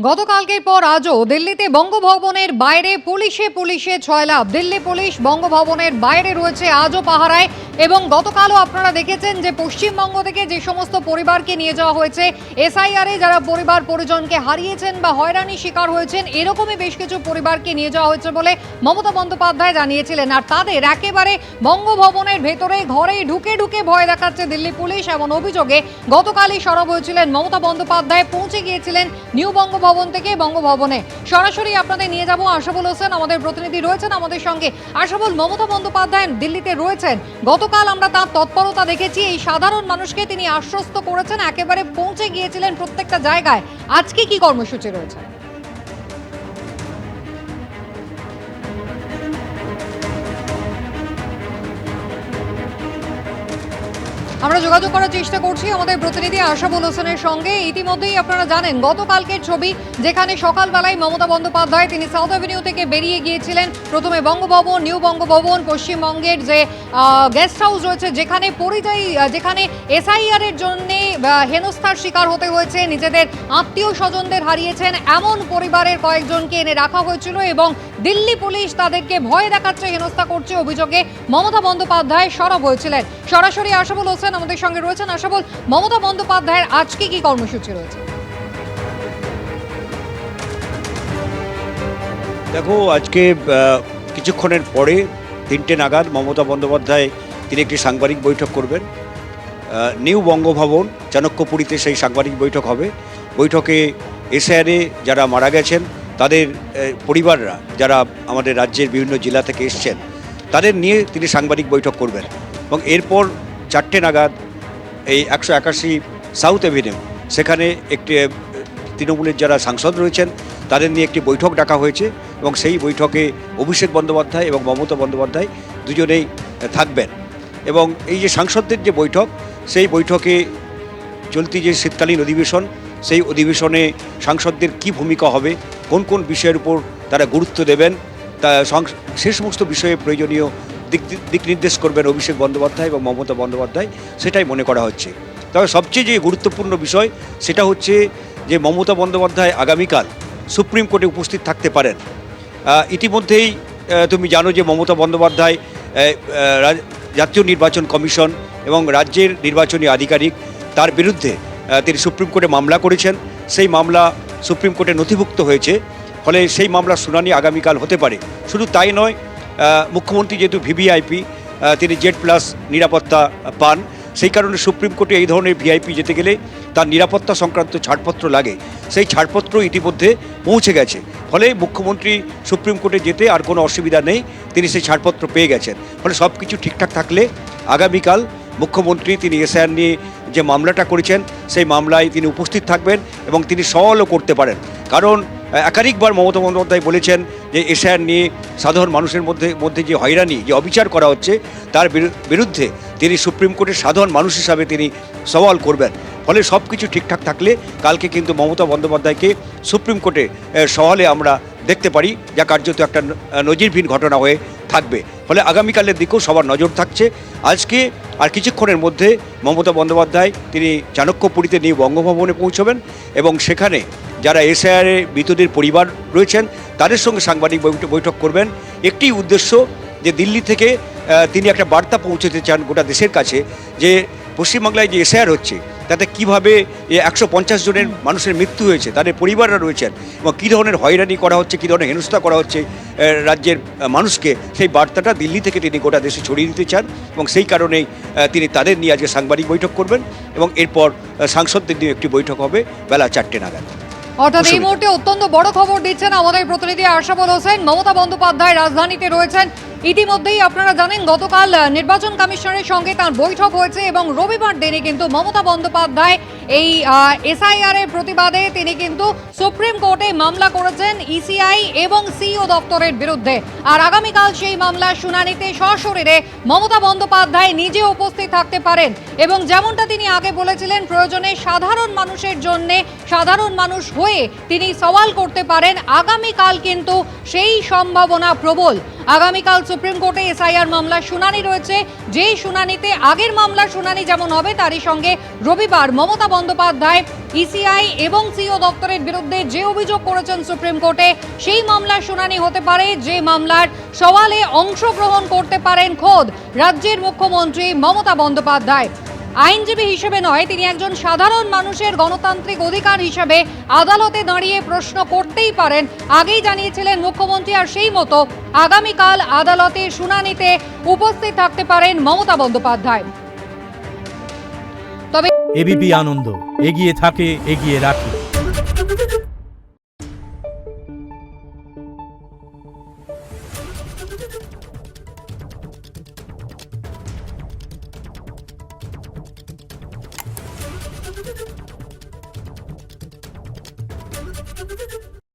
গতকালকের পর আজও দিল্লিতে বঙ্গভবনের বাইরে পুলিশে ছয়লাভ। দিল্লি পুলিশ বঙ্গভবনের বাইরে রয়েছে আজও পাহারায়। এবং গতকালও আপনারা দেখেছেন যে পশ্চিমবঙ্গ থেকে যে সমস্ত পরিবারকে নিয়ে যাওয়া হয়েছে এসআইআরে, যারা পরিবার পরিজনকে হারিয়েছেন বা হয়রানি শিকার হয়েছেন, এরকমই বেশ কিছু পরিবারকে নিয়ে যাওয়া হয়েছে বলে মমতা বন্দ্যোপাধ্যায় জানিয়েছিলেন। আর তাদের একেবারে বঙ্গভবনের ভেতরে ঘরে ঢুকে ঢুকে ভয় দেখাচ্ছে দিল্লি পুলিশ, এমন অভিযোগে গতকালই সরব হয়েছিলেন মমতা বন্দ্যোপাধ্যায়। পৌঁছে গিয়েছিলেন নিউ বঙ্গভবন থেকে বঙ্গভবনে। সরাসরি আপনাদের নিয়ে যাব আশাবুল হোসেন, আমাদের প্রতিনিধি রয়েছেন আমাদের সঙ্গে। আশাবুল, মমতা বন্দ্যোপাধ্যায় দিল্লিতে রয়েছেন, গতকাল আমরা তার তৎপরতা দেখেছি, এই সাধারণ মানুষকে তিনি আশ্বস্ত করেছেন, একেবারে পৌঁছে গিয়েছিলেন প্রত্যেকটা জায়গায়। আজকে কি কর্মসূচি রয়েছে? আমরা যোগাযোগ করার চেষ্টা করছি আমাদের প্রতিনিধি আশাবুল হোসেনের সঙ্গে। ইতিমধ্যেই আপনারা জানেন গতকালকের ছবি, যেখানে সকালবেলায় মমতা বন্দ্যোপাধ্যায় তিনি সাউথ অ্যাভিনিউ থেকে বেরিয়ে গিয়েছিলেন। প্রথমে বঙ্গভবন, নিউ বঙ্গভবন, পশ্চিমবঙ্গের যে গেস্ট হাউস রয়েছে, যেখানে এসআইআর এর জন্য হেনস্থার শিকার হতে হয়েছে, নিজেদের আত্মীয় স্বজনদের হারিয়েছেন এমন পরিবারের কয়েকজনকে এনে রাখা হয়েছিল এবং দিল্লি পুলিশ তাদেরকে ভয় দেখাচ্ছে, হেনস্থা করছে অভিযোগে মমতা বন্দ্যোপাধ্যায় সরব হয়েছিলেন। সরাসরি আশাবুল হোসেন আমাদের সঙ্গে রয়েছেন। আশাবুল, মমতা বন্দ্যোপাধ্যায়ের আজকে কি কর্মসূচি রয়েছে? দেখো, আজকে কিছুক্ষণের পরে 3টে নাগাদ মমতা বন্দ্যোপাধ্যায় তিনি একটি সাংবাদিক বৈঠক করবেন। নিউ বঙ্গভবন চাণক্যপুরীতে সেই সাংবাদিক বৈঠক হবে। বৈঠকে এসআইআরে যারা মারা গেছেন তাদের পরিবাররা, যারা আমাদের রাজ্যের বিভিন্ন জেলা থেকে এসছেন, তাদের নিয়ে তিনি সাংবাদিক বৈঠক করবেন। এবং এরপর 4টে নাগাদ এই 181 সাউথ অ্যাভিনিউ, সেখানে একটি তৃণমূলের যারা সাংসদ রয়েছেন তাদের নিয়ে একটি বৈঠক ডাকা হয়েছে এবং সেই বৈঠকে অভিষেক বন্দ্যোপাধ্যায় এবং মমতা বন্দ্যোপাধ্যায় দুজনেই থাকবেন। এবং এই যে সাংসদদের যে বৈঠক, সেই বৈঠকে চলতি যে শীতকালীন অধিবেশন, সেই অধিবেশনে সাংসদদের কী ভূমিকা হবে, কোন কোন বিষয়ের উপর তারা গুরুত্ব দেবেন, তা সে সমস্ত বিষয়ে প্রয়োজনীয় দিক নির্দেশ করবেন অভিষেক বন্দ্যোপাধ্যায় এবং মমতা বন্দ্যোপাধ্যায়, সেটাই মনে করা হচ্ছে। তবে সবচেয়ে যে গুরুত্বপূর্ণ বিষয় সেটা হচ্ছে যে মমতা বন্দ্যোপাধ্যায় আগামীকাল সুপ্রিম কোর্টে উপস্থিত থাকতে পারেন। ইতিমধ্যেই তুমি জানো যে মমতা বন্দ্যোপাধ্যায় জাতীয় নির্বাচন কমিশন এবং রাজ্যের নির্বাচনী আধিকারিক, তার বিরুদ্ধে তিনি সুপ্রিম কোর্টে মামলা করেছেন। সেই মামলা সুপ্রিম কোর্টে নথিভুক্ত হয়েছে, ফলে সেই মামলার শুনানি আগামীকাল হতে পারে। শুধু তাই নয়, মুখ্যমন্ত্রী যেহেতু ভিভিআইপি, তিনি জেড প্লাস নিরাপত্তা পান, সেই কারণে সুপ্রিম কোর্টে এই ধরনের ভিআইপি যেতে গেলে তার নিরাপত্তা সংক্রান্ত ছাড়পত্র লাগে। সেই ছাড়পত্র ইতিমধ্যে পৌঁছে গেছে, ফলে মুখ্যমন্ত্রী সুপ্রিম কোর্টে যেতে আর কোনো অসুবিধা নেই, তিনি সেই ছাড়পত্র পেয়ে গেছেন। ফলে সব কিছু ঠিকঠাক থাকলে আগামীকাল মুখ্যমন্ত্রী তিনি এসআইআর নিয়ে যে মামলাটা করেছেন সেই মামলায় তিনি উপস্থিত থাকবেন এবং তিনি সওয়ালও করতে পারেন। কারণ একাধিকবার মমতা বন্দ্যোপাধ্যায় বলেছেন যে এসআইআর নিয়ে সাধারণ মানুষের মধ্যে যে হয়রানি, যে অবিচার করা হচ্ছে, তার বিরুদ্ধে তিনি সুপ্রিম কোর্টের সাধারণ মানুষ হিসাবে তিনি সওয়াল করবেন। ফলে সব কিছু ঠিকঠাক থাকলে কালকে কিন্তু মমতা বন্দ্যোপাধ্যায়কে সুপ্রিম কোর্টে সওয়ালে আমরা দেখতে পারি, যা কার্যত একটা নজিরবিহীন ঘটনা হয়ে থাকবে। ফলে আগামীকালের দিকেও সবার নজর থাকছে। আজকে আর কিছুক্ষণের মধ্যে মমতা বন্দ্যোপাধ্যায় তিনি চাণক্যপুরীতে নিয়ে বঙ্গভবনে পৌঁছবেন এবং সেখানে যারা এসআইআরে মৃতদের পরিবার রয়েছেন তাদের সঙ্গে সাংবাদিক বৈঠক করবেন। একটি উদ্দেশ্য যে দিল্লি থেকে তিনি একটা বার্তা পৌঁছতে চান গোটা দেশের কাছে, যে পশ্চিমবাংলায় যে এসআইআর হচ্ছে তাতে কীভাবে 150 জনের মানুষের মৃত্যু হয়েছে, তাদের পরিবাররা রয়েছেন, এবং কী ধরনের হয়রানি করা হচ্ছে, কী ধরনের হেনস্থা করা হচ্ছে রাজ্যের মানুষকে, সেই বার্তাটা দিল্লি থেকে তিনি গোটা দেশে ছড়িয়ে দিতে চান। এবং সেই কারণেই তিনি তাদের নিয়ে আজকে সাংবাদিক বৈঠক করবেন এবং এরপর সাংসদদের নিয়ে একটি বৈঠক হবে বেলা 4টে নাগাদ। অর্থাৎ এই মুহূর্তে অত্যন্ত বড় খবর দিচ্ছেন আমাদের প্রতিনিধি আশাবুল হোসেন। মমতা বন্দ্যোপাধ্যায় রাজধানীতে রয়েছেন। ইতিমধ্যেই আপনারা জানেন গতকাল নির্বাচন কমিশনের সঙ্গে তার বৈঠক হয়েছে এবং রবিবার দিনে কিন্তু মমতা বন্দ্যোপাধ্যায় এই এসআইআর এর প্রতিবাদে তিনি কিন্তু সুপ্রিম কোর্টে মামলা করেছেন ইসিআই এবং সিইও দপ্তরের বিরুদ্ধে। আর আগামীকাল সেই মামলার শুনানিতে সশরীরে মমতা বন্দ্যোপাধ্যায় নিজে উপস্থিত থাকতে পারেন এবং যেমনটা তিনি আগে বলেছিলেন, প্রয়োজনে সাধারণ মানুষের জন্যে, সাধারণ মানুষ হয়ে তিনি সওয়াল করতে পারেন। আগামীকাল কিন্তু সেই সম্ভাবনা প্রবল। আগামীকাল সুপ্রিম কোর্টে এসআইআর মামলার শুনানি রয়েছে, যেই শুনানিতে আগের মামলার শুনানি যেমন হবে তারই সঙ্গে রবিবার মমতা বন্দ্যোপাধ্যায় ইসিআই এবং সিও দপ্তরের বিরুদ্ধে যে অভিযোগ করেছেন সুপ্রিম কোর্টে সেই মামলার শুনানি হতে পারে, যে মামলার সওয়ালে অংশগ্রহণ করতে পারেন খোদ রাজ্যের মুখ্যমন্ত্রী মমতা বন্দ্যোপাধ্যায়। আইনজীবী হিসেবে নয়, তিনি একজন সাধারণ মানুষের গণতান্ত্রিক অধিকার হিসেবে আদালতে দাঁড়িয়ে প্রশ্ন করতেই পারেন, আগেই জানিয়েছিলেন মুখ্যমন্ত্রী। আর সেই মতো আগামীকাল আদালতে শুনানিতে উপস্থিত থাকতে পারেন মমতা বন্দ্যোপাধ্যায়। তবে এবিপি আনন্দ এগিয়ে থাকে, এগিয়ে রাখে।